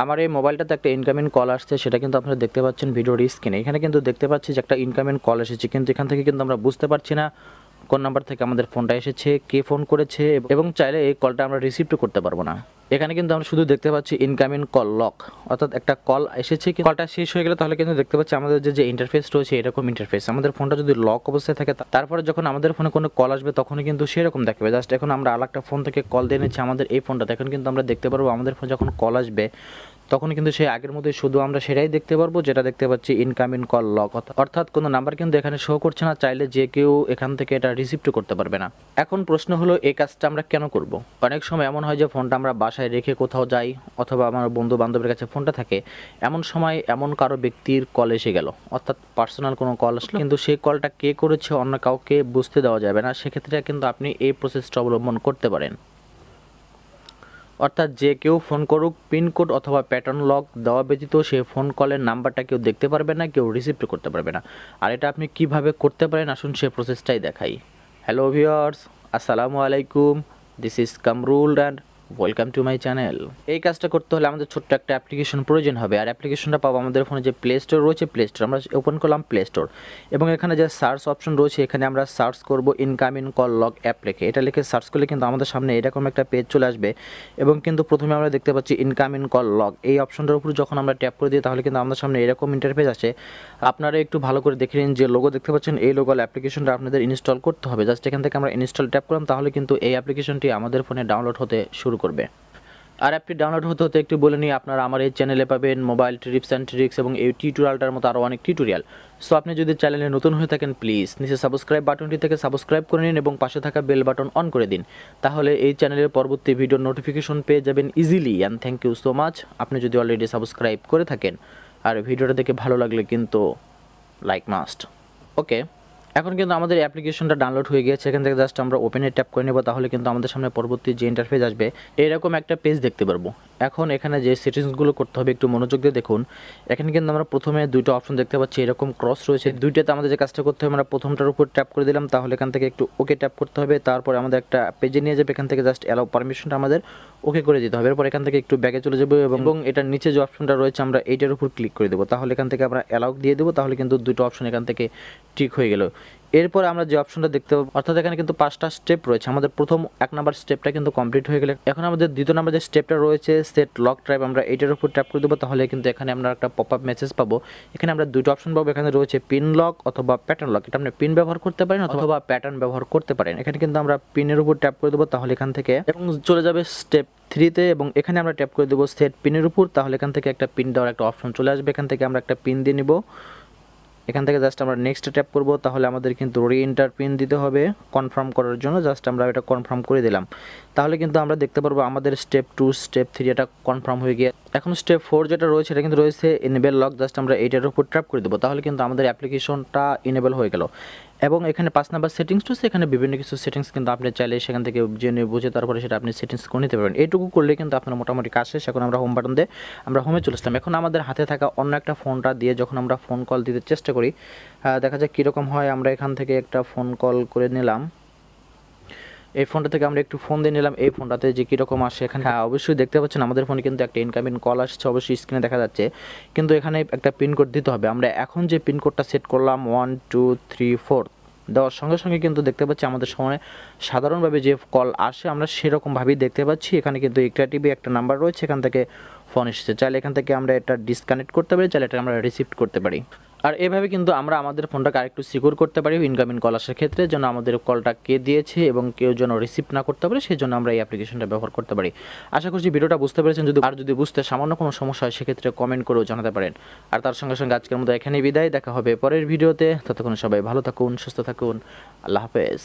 আমার এই মোবাইলটাতে একটা ইনকামিং কল আসছে, সেটা কিন্তু আপনারা দেখতে পাচ্ছেন ভিডিওর স্ক্রিনে। এখানে কিন্তু দেখতে পাচ্ছি যে একটা ইনকামিং কল এসেছে, কিন্তু এখান থেকে কিন্তু আমরা বুঝতে পারছি না কোন নাম্বার থেকে আমাদের ফোনটা এসেছে, কে ফোন করেছে, এবং চাইলে এই কলটা আমরা রিসিভও করতে পারবো না। এখানে কিন্তু আমরা শুধু দেখতে পাচ্ছি ইনকামিং কল লক, অর্থাৎ একটা কল এসেছে, কলটা শেষ হয়ে গেলে তাহলে কিন্তু দেখতে পাচ্ছি আমাদের যে ইন্টারফেস রয়েছে এরকম ইন্টারফেস। আমাদের ফোনটা যদি লক অবস্থায় থাকে তারপরে যখন আমাদের ফোনে কোনো কল আসবে তখনই কিন্তু সেরকম দেখাবে। জাস্ট এখন আমরা আরেকটা ফোন থেকে কল দিয়ে নিচ্ছি আমাদের এই ফোনটাতে, এখন কিন্তু আমরা দেখতে পারবো আমাদের ফোন যখন কল আসবে তখন কিন্তু সেই আগের মধ্যে শুধু আমরা সেটাই দেখতে পারবো যেটা দেখতে পাচ্ছি ইনকামিং কল লক, অর্থাৎ কোনো নাম্বার কিন্তু এখানে শো করছে না। চাইলে যে কেউ এখান থেকে এটা রিসিভও করতে পারবে না। এখন প্রশ্ন হলো এই কাজটা আমরা কেন করব? অনেক সময় এমন হয় যে ফোনটা আমরা বাসায় রেখে কোথাও যাই, অথবা আমার বন্ধু বান্ধবের কাছে ফোনটা থাকে, এমন সময় এমন কারো ব্যক্তির কল এসে গেল, অর্থাৎ পার্সোনাল কোনো কল আসলো, কিন্তু সেই কলটা কে করেছে অন্য কাউকে বুঝতে দেওয়া যাবে না। সেক্ষেত্রে কিন্তু আপনি এই প্রসেসটা অবলম্বন করতে পারেন। অর্থাৎ যে কেউ ফোন করুক, পিনকোড অথবা প্যাটার্ন লক দেওয়া ব্যতীত সে ফোন কলের নাম্বারটা কেউ দেখতে পারবে না, কেউ রিসিভ করতে পারবে না। আর এটা আপনি কিভাবে করতে পারেন আসুন সে প্রসেসটাই দেখাই। হ্যালো ভিউয়ার্স, আসসালামু আলাইকুম, this is Kamrul and welcome to my channel. এই কাজটা করতে হলে আমাদের ছোট্ট একটা অ্যাপ্লিকেশন প্রয়োজন হবে, আর অ্যাপ্লিকেশনটা পাবো আমাদের ফোনে যে প্লে স্টোর রয়েছে, প্লে স্টোর আমরা ওপেন করলাম প্লে স্টোর, এবং এখানে যে সার্চ অপশন রয়েছে এখানে আমরা সার্চ করব ইনকামিং কল লক অ্যাপ লিখে। এটা লিখে সার্চ করলে কিন্তু আমাদের সামনে এরকম একটা পেজ চলে আসবে, এবং কিন্তু প্রথমে আমরা দেখতে পাচ্ছি ইনকামিং কল লক। এই অপশনটার উপর যখন আমরা ট্যাপ করে দিই তাহলে কিন্তু আমাদের সামনে এরকম ইন্টারফেস আসে। আপনারা একটু ভালো করে দেখে নিন, যে লোগো দেখতে পাচ্ছেন এই লোগো অ্যাপ্লিকেশনটা আপনাদের ইনস্টল করতে হবে। জাস্ট এখান থেকে আমরা ইনস্টল ট্যাপ করলাম, তাহলে কিন্তু এই অ্যাপ্লিকেশনটি আমাদের ফোনে ডাউনলোড হতে শুরু করবে। আর অ্যাপটি ডাউনলোড হতে হতে একটু বলে নিই, আপনারা আমার এই চ্যানেলে পাবেন মোবাইল টিপস অ্যান্ড ট্রিক্স এবং এই টিউটোরিয়ালটার মতো আরও অনেক টিউটোরিয়াল। সো আপনি যদি চ্যানেলে নতুন হয়ে থাকেন প্লিজ নিচে সাবস্ক্রাইব বাটনটি থেকে সাবস্ক্রাইব করে নিন এবং পাশে থাকা বেল বাটন অন করে দিন, তাহলে এই চ্যানেলের পরবর্তী ভিডিওর নোটিফিকেশন পেয়ে যাবেন easily. And thank you so much আপনি যদি অলরেডি সাবস্ক্রাইব করে থাকেন। আর ভিডিওটা দেখে ভালো লাগলে কিন্তু লাইক মাস্ট। ওকে, এখন কিন্তু আমাদের অ্যাপ্লিকেশনটা ডাউনলোড হয়ে গিয়েছে। এখান থেকে জাস্ট আমরা ওপেনে ট্যাপ করে নেব, তাহলে কিন্তু আমাদের সামনে পরবর্তী যে ইন্টারফেস আসবে এরকম একটা পেজ দেখতে পারবো। এখন এখানে যে সেটিংসগুলো করতে হবে একটু মনোযোগ দিয়ে দেখুন। এখানে কিন্তু আমরা প্রথমে দুটো অপশন দেখতে পাচ্ছি, এরকম ক্রস রয়েছে, দুইটাতে আমাদের যে কাজটা করতে হবে আমরা প্রথমটার উপর ট্যাপ করে দিলাম, তাহলে এখান থেকে একটু ওকে ট্যাপ করতে হবে। তারপরে আমাদের একটা পেজে নিয়ে যাবে, এখান থেকে জাস্ট অ্যালাউ পারমিশনটা আমাদের ওকে করে দিতে হবে। এরপর এখান থেকে একটু ব্যাগে চলে যাবো, এবং এটার নিচে যে অপশনটা রয়েছে আমরা এইটার উপর ক্লিক করে দেবো, তাহলে এখান থেকে আমরা অ্যালাউ দিয়ে দেবো, তাহলে কিন্তু দুটো অপশন এখান থেকে ঠিক হয়ে গেল। এরপর আমরা যে অপশনটা দেখতে পাবো, অর্থাৎ এখানে কিন্তু 5টা স্টেপ রয়েছে। আমাদের প্রথম 1 নাম্বার স্টেপটা কিন্তু কমপ্লিট হয়ে গেলে এখন আমাদের দ্বিতীয় নাম্বার যে স্টেপটা রয়েছে সেট লক ট্রাইব, আমরা এইটার উপর ট্যাপ করে দেবো, তাহলে কিন্তু এখানে আমরা একটা পপ আপ মেসেজ পাবো। এখানে আমরা দুটো অপশন পাবো, এখানে রয়েছে পিন লক অথবা প্যাটার্ন লক। এটা আপনি পিন ব্যবহার করতে পারেন অথবা প্যাটার্ন ব্যবহার করতে পারেন। এখানে কিন্তু আমরা পিনের উপর ট্যাপ করে দেবো, তাহলে এখান থেকে এবং চলে যাবে স্টেপ 3তে, এবং এখানে আমরা ট্যাপ করে দেবো সেট পিনের উপর, তাহলে এখান থেকে একটা পিন দেওয়ার একটা অপশন চলে আসবে। এখান থেকে আমরা একটা পিন দিয়ে নিব, এখান থেকে জাস্ট আমরা নেক্সট ট্যাপ করব, তাহলে আমাদের কিন্তু রিএন্টার পিন দিতে হবে কনফার্ম করার জন্য। জাস্ট আমরা এটা কনফার্ম করে দিলাম, তাহলে কিন্তু আমরা দেখতে পারবো আমাদের স্টেপ 2 স্টেপ 3 এটা কনফার্ম হয়ে গিয়ে এখন স্টেপ 4 যেটা রয়েছে এটা কিন্তু রয়েছে এনেবল লক। জাস্ট আমরা এইটার উপর ট্যাপ করে দেবো, তাহলে কিন্তু আমাদের অ্যাপ্লিকেশনটা এনেবল হয়ে গেল। এবং এখানে 5 নাম্বার সেটিংস রয়েছে, এখানে বিভিন্ন কিছু সেটিংস কিন্তু আপনি চাইলে সেখান থেকে জেনে বুঝে তারপরে সেটা আপনি সেটিংস করে নিতে পারবেন। এইটুকু করলে কিন্তু আপনার মোটামুটি কাজ শেষ। এখন আমরা হোম বাটন দিয়ে আমরা হোমে চলে আসলাম। এখন আমাদের হাতে থাকা অন্য একটা ফোনটা দিয়ে যখন আমরা ফোন কল দিতে চেষ্টা করি, দেখা যাক কীরকম হয়। আমরা এখান থেকে একটা ফোন কল করে নিলাম, এই ফোনটা থেকে আমরা একটু ফোন দিয়ে নিলাম, এই ফোনটাতে যে কীরকম আসে এখানে। হ্যাঁ, অবশ্যই দেখতে পাচ্ছেন আমাদের ফোনে কিন্তু একটা ইনকামিং কল আসছে, অবশ্যই স্ক্রিনে দেখা যাচ্ছে, কিন্তু এখানে একটা পিনকোড দিতে হবে। আমরা এখন যে পিনকোডটা সেট করলাম 1 2 3 4 দেওয়ার সঙ্গে সঙ্গে কিন্তু দেখতে পাচ্ছি আমাদের সময় সাধারণভাবে যে কল আসে আমরা সেরকমভাবেই দেখতে পাচ্ছি। এখানে কিন্তু ইকরা টিভি একটা নাম্বার রয়েছে, এখান থেকে ফোন এসেছে। চাইলে এখান থেকে আমরা এটা ডিসকানেক্ট করতে পারি, চাইলে এটা আমরা রিসিভ করতে পারি। আর এভাবে কিন্তু আমরা আমাদের ফোনটাকে আরেকটু সিকিউর করতে পারি ইনকামিং কল আসার ক্ষেত্রে, যেন আমাদের কলটা কে দিয়েছে এবং কেউ যেন রিসিভ না করতে পারে, সেই জন্য আমরা এই অ্যাপ্লিকেশনটা ব্যবহার করতে পারি। আশা করছি ভিডিওটা বুঝতে পেরেছেন। যদি বুঝতে সামান্য কোনো সমস্যা হয় সেক্ষেত্রে কমেন্ট করেও জানাতে পারেন। আর তার সঙ্গে সঙ্গে আজকের মতো এখানেই বিদায়, দেখা হবে পরের ভিডিওতে। ততক্ষণ সবাই ভালো থাকুন, সুস্থ থাকুন, আল্লাহ হাফেজ।